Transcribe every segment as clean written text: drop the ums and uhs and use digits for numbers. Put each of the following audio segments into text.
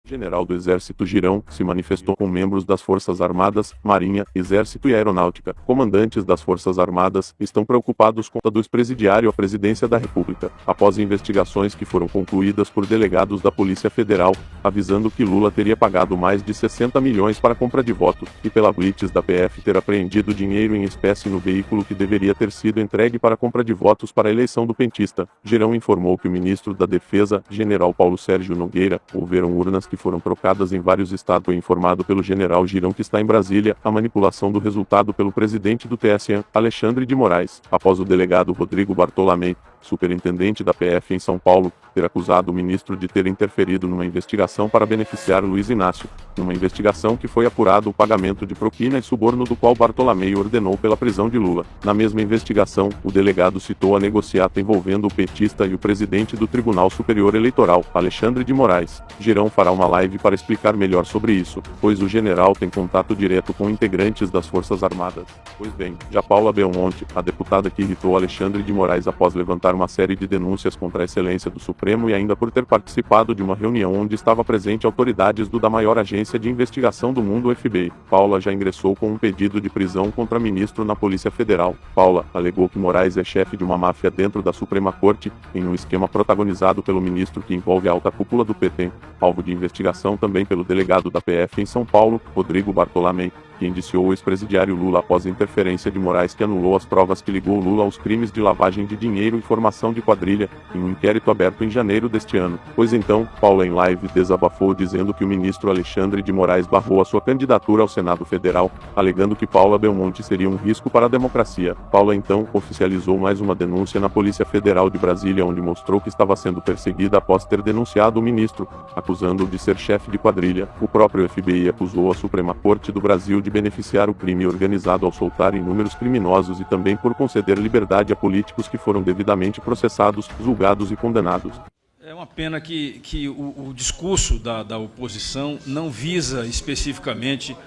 General do Exército Girão se manifestou com membros das Forças Armadas, Marinha, Exército e Aeronáutica. Comandantes das Forças Armadas estão preocupados com a do ex-presidiário à presidência da República, após investigações que foram concluídas por delegados da Polícia Federal, avisando que Lula teria pagado mais de 60 milhões para compra de votos, e pela blitz da PF ter apreendido dinheiro em espécie no veículo que deveria ter sido entregue para compra de votos para a eleição do petista. Girão informou que o ministro da Defesa, General Paulo Sérgio Nogueira, houveram urnas que foram trocadas em vários estados. Foi informado pelo general Girão que está em Brasília a manipulação do resultado pelo presidente do TSE, Alexandre de Moraes, após o delegado Rodrigo Bartolomé, superintendente da PF em São Paulo, ter acusado o ministro de ter interferido numa investigação para beneficiar Luiz Inácio, numa investigação que foi apurado o pagamento de propina e suborno do qual Bartolomé ordenou pela prisão de Lula. Na mesma investigação, o delegado citou a negociata envolvendo o petista e o presidente do Tribunal Superior Eleitoral, Alexandre de Moraes. Girão fará uma live para explicar melhor sobre isso, pois o general tem contato direto com integrantes das Forças Armadas. Pois bem, já Paula Belmonte, a deputada que irritou Alexandre de Moraes após levantar uma série de denúncias contra a excelência do Supremo e ainda por ter participado de uma reunião onde estava presente autoridades da maior agência de investigação do mundo, o FBI. Paula já ingressou com um pedido de prisão contra ministro na Polícia Federal. Paula alegou que Moraes é chefe de uma máfia dentro da Suprema Corte, em um esquema protagonizado pelo ministro que envolve a alta cúpula do PT, alvo de investigação também pelo delegado da PF em São Paulo, Rodrigo Bartolomé, que indiciou o ex-presidiário Lula após a interferência de Moraes que anulou as provas que ligou Lula aos crimes de lavagem de dinheiro e formação de quadrilha, em um inquérito aberto em janeiro deste ano. Pois então, Paula em live desabafou dizendo que o ministro Alexandre de Moraes barrou a sua candidatura ao Senado Federal, alegando que Paula Belmonte seria um risco para a democracia. Paula então oficializou mais uma denúncia na Polícia Federal de Brasília, onde mostrou que estava sendo perseguida após ter denunciado o ministro, acusando-o de ser chefe de quadrilha. O próprio FBI acusou a Suprema Corte do Brasil de beneficiar o crime organizado ao soltar inúmeros criminosos e também por conceder liberdade a políticos que foram devidamente processados, julgados e condenados. É uma pena que o discurso da oposição não visa especificamente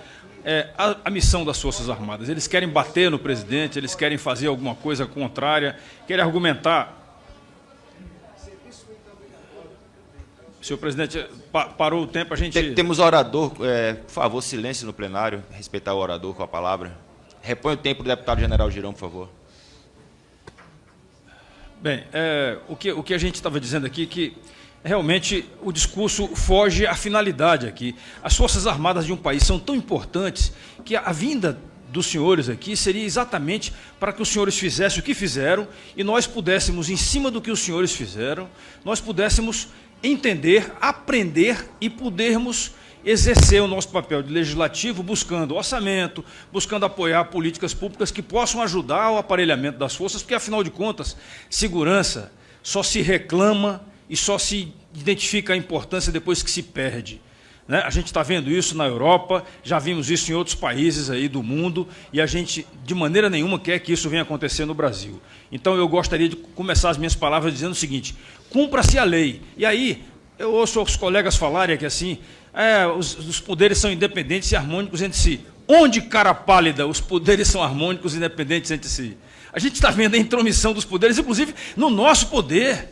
a missão das Forças Armadas. Eles querem bater no presidente, eles querem fazer alguma coisa contrária, querem argumentar. Senhor presidente, parou o tempo, a gente... Temos orador, por favor, silêncio no plenário, respeitar o orador com a palavra. Repõe o tempo do deputado general Girão, por favor. Bem, o que a gente estava dizendo aqui, que realmente o discurso foge à finalidade aqui. As Forças Armadas de um país são tão importantes que a vinda dos senhores aqui seria exatamente para que os senhores fizessem o que fizeram e nós pudéssemos, em cima do que os senhores fizeram, nós pudéssemos entender, aprender e podermos exercer o nosso papel de legislativo buscando orçamento, buscando apoiar políticas públicas que possam ajudar ao aparelhamento das forças, porque, afinal de contas, segurança só se reclama e só se identifica a importância depois que se perde. Né? A gente está vendo isso na Europa, já vimos isso em outros países aí do mundo, e a gente, de maneira nenhuma, quer que isso venha acontecer no Brasil. Então, eu gostaria de começar as minhas palavras dizendo o seguinte: cumpra-se a lei. E aí, eu ouço os colegas falarem aqui assim, os poderes são independentes e harmônicos entre si. Onde, cara pálida, os poderes são harmônicos e independentes entre si? A gente está vendo a intromissão dos poderes, inclusive no nosso poder.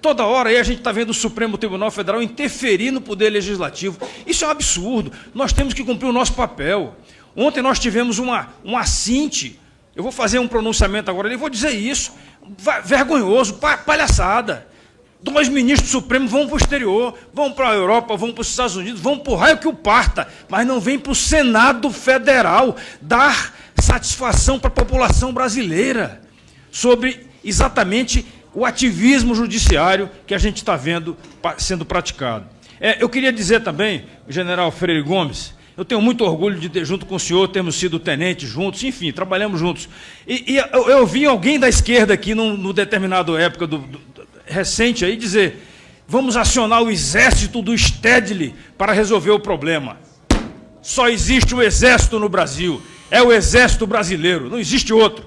Toda hora aí a gente está vendo o Supremo Tribunal Federal interferir no poder legislativo. Isso é um absurdo. Nós temos que cumprir o nosso papel. Ontem nós tivemos um assinte. Eu vou fazer um pronunciamento agora, eu vou dizer isso. Vergonhoso, palhaçada. 2 ministros supremos vão para o exterior, vão para a Europa, vão para os Estados Unidos, vão para o raio que o parta, mas não vem para o Senado Federal dar satisfação para a população brasileira sobre exatamente o ativismo judiciário que a gente está vendo sendo praticado. Eu queria dizer também, general Freire Gomes, eu tenho muito orgulho de ter, junto com o senhor, termos sido tenentes juntos, enfim, trabalhamos juntos. E eu vi alguém da esquerda aqui, no determinado época recente, aí, dizer: vamos acionar o exército do Stedley para resolver o problema. Só existe o exército no Brasil, é o exército brasileiro, não existe outro.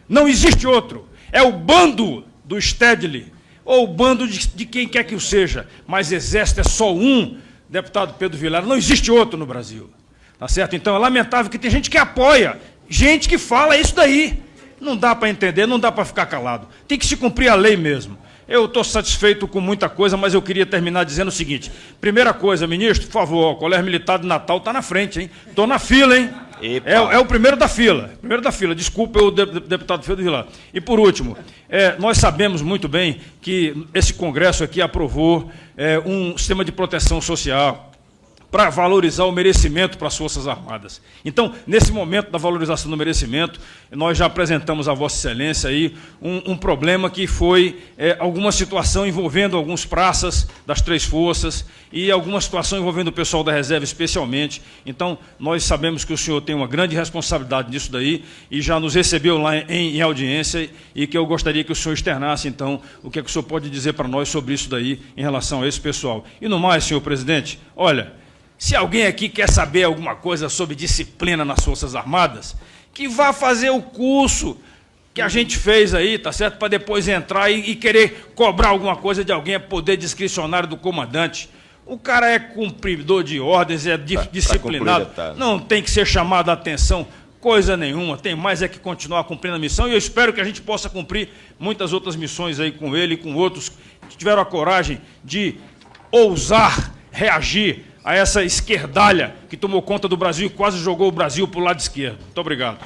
Não existe outro. É o bando do Stedley, ou o bando de quem quer que o seja, mas exército é só um, deputado Pedro Vilar, não existe outro no Brasil. Tá certo? Então é lamentável que tem gente que apoia, gente que fala isso daí. Não dá para entender, não dá para ficar calado. Tem que se cumprir a lei mesmo. eu estou satisfeito com muita coisa, mas eu queria terminar dizendo o seguinte. Primeira coisa, ministro, por favor, o Colégio Militar de Natal está na frente, hein? Estou na fila, hein? É o primeiro da fila. Primeiro da fila. Desculpa, o deputado Filho de Vilar. E, por último, nós sabemos muito bem que esse Congresso aqui aprovou um sistema de proteção social para valorizar o merecimento para as Forças Armadas. Então, nesse momento da valorização do merecimento, nós já apresentamos a Vossa Excelência aí um problema que foi alguma situação envolvendo alguns praças das 3 forças e alguma situação envolvendo o pessoal da reserva especialmente. Então, nós sabemos que o senhor tem uma grande responsabilidade nisso daí e já nos recebeu lá em audiência e que eu gostaria que o senhor externasse, então, o que é que o senhor pode dizer para nós sobre isso daí em relação a esse pessoal. E no mais, senhor presidente, olha, se alguém aqui quer saber alguma coisa sobre disciplina nas Forças Armadas, que vá fazer o curso que a gente fez aí, tá certo? Para depois entrar e querer cobrar alguma coisa de alguém, é poder discricionário do comandante. O cara é cumpridor de ordens, é disciplinado, não tem que ser chamado a atenção, coisa nenhuma, tem mais é que continuar cumprindo a missão, e eu espero que a gente possa cumprir muitas outras missões aí com ele e com outros que tiveram a coragem de ousar reagir a essa esquerdalha que tomou conta do Brasil e quase jogou o Brasil para o lado esquerdo. Muito obrigado.